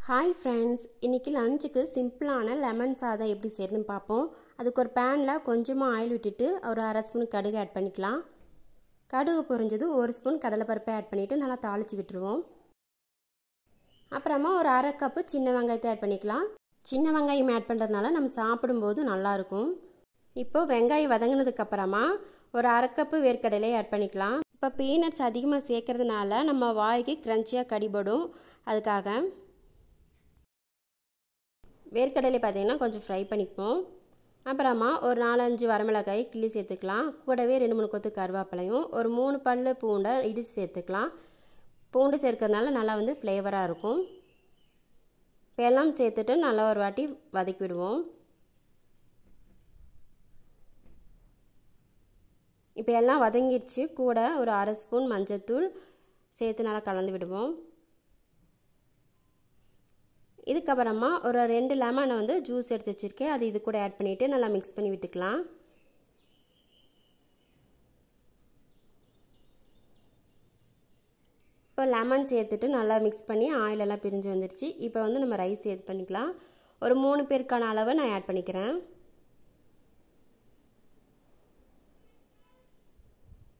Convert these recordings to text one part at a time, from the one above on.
Hi friends, இன்றைக்கி லஞ்சுக்கு சிம்பிளான லெமன் சாதம் எப்படி செய்யறதுன்னு பார்ப்போம். அதுக்கு ஒரு பேனில் கொஞ்சமாக ஆயில் விட்டுட்டு ஒரு அரை ஸ்பூன் கடுகு ஆட் பண்ணிக்கலாம். கடுகு பொரிஞ்சது ஒரு ஸ்பூன் கடலைப்பருப்பை ஆட் பண்ணிவிட்டு நல்லா தாளித்து விட்டுருவோம். அப்புறமா ஒரு அரை கப்பு சின்ன வெங்காயத்தை ஆட் பண்ணிக்கலாம். சின்ன வெங்காயம் ஆட் பண்ணுறதுனால நம்ம சாப்பிடும்போது நல்லாயிருக்கும். இப்போ வெங்காயம் வதங்கினதுக்கப்புறமா ஒரு அரை கப்பு வேர்க்கடலையை ஆட் பண்ணிக்கலாம். இப்போ பீனட்ஸ் அதிகமாக சேர்க்கறதுனால நம்ம வாய்க்கு க்ரன்ச்சியாக கடிபடும். அதுக்காக வேர்க்கடலை பார்த்திங்கன்னா கொஞ்சம் ஃப்ரை பண்ணிப்போம். அப்புறமா ஒரு 4-5 வரமிளகாய் கிள்ளி சேர்த்துக்கலாம். கூடவே 2-3 கொத்து கருவேப்பிலையும் ஒரு 3 பல்லு பூண்டை இடித்து சேர்த்துக்கலாம். பூண்டு சேர்க்கறதுனால நல்லா ஃப்ளேவராக இருக்கும். இப்போ எல்லாம் சேர்த்துட்டு நல்லா ஒரு வாட்டி வதக்கி விடுவோம். இப்போ எல்லாம் வதங்கிடுச்சு. கூட ஒரு அரை ஸ்பூன் மஞ்சள்தூள் சேர்த்து நல்லா கலந்து விடுவோம். இதுக்கப்புறமா ஒரு 2 லெமனை ஜூஸ் எடுத்து வச்சுருக்கேன். அது இது கூட ஆட் பண்ணிவிட்டு நல்லா மிக்ஸ் பண்ணி விட்டுக்கலாம். இப்போ லெமன் சேர்த்துட்டு நல்லா மிக்ஸ் பண்ணி ஆயிலெல்லாம் பிரிஞ்சு வந்துடுச்சு. இப்போ நம்ம ரைஸ் சேர்த்து பண்ணிக்கலாம். ஒரு 3 பேருக்கான அளவு நான் ஆட் பண்ணிக்கிறேன்.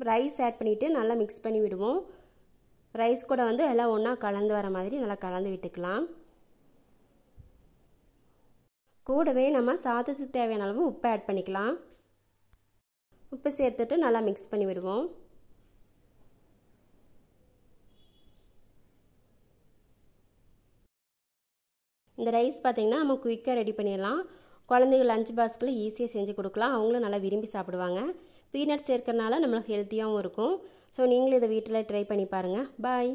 ரைஸ் ஆட் பண்ணிவிட்டு நல்லா மிக்ஸ் பண்ணி விடுவோம். ரைஸ் கூட எல்லாம் ஒன்றா கலந்து வர மாதிரி நல்லா கலந்து விட்டுக்கலாம். கூடவே நம்ம சாதத்துக்கு தேவையான அளவு உப்பு ஆட் பண்ணிக்கலாம். உப்பு சேர்த்துட்டு நல்லா மிக்ஸ் பண்ணி விடுவோம். இந்த ரைஸ் பார்த்திங்கன்னா நம்ம குயிக்காக ரெடி பண்ணிடலாம். குழந்தைங்க லஞ்ச் பாக்ஸில் ஈஸியாக செஞ்சு கொடுக்கலாம். அவங்களும் நல்லா விரும்பி சாப்பிடுவாங்க. பீனட் சேர்க்கறனால நம்மளுக்கு ஹெல்த்தியாகவும் இருக்கும். ஸோ நீங்களும் இதை வீட்டில் ட்ரை பண்ணி பாருங்கள். பாய்.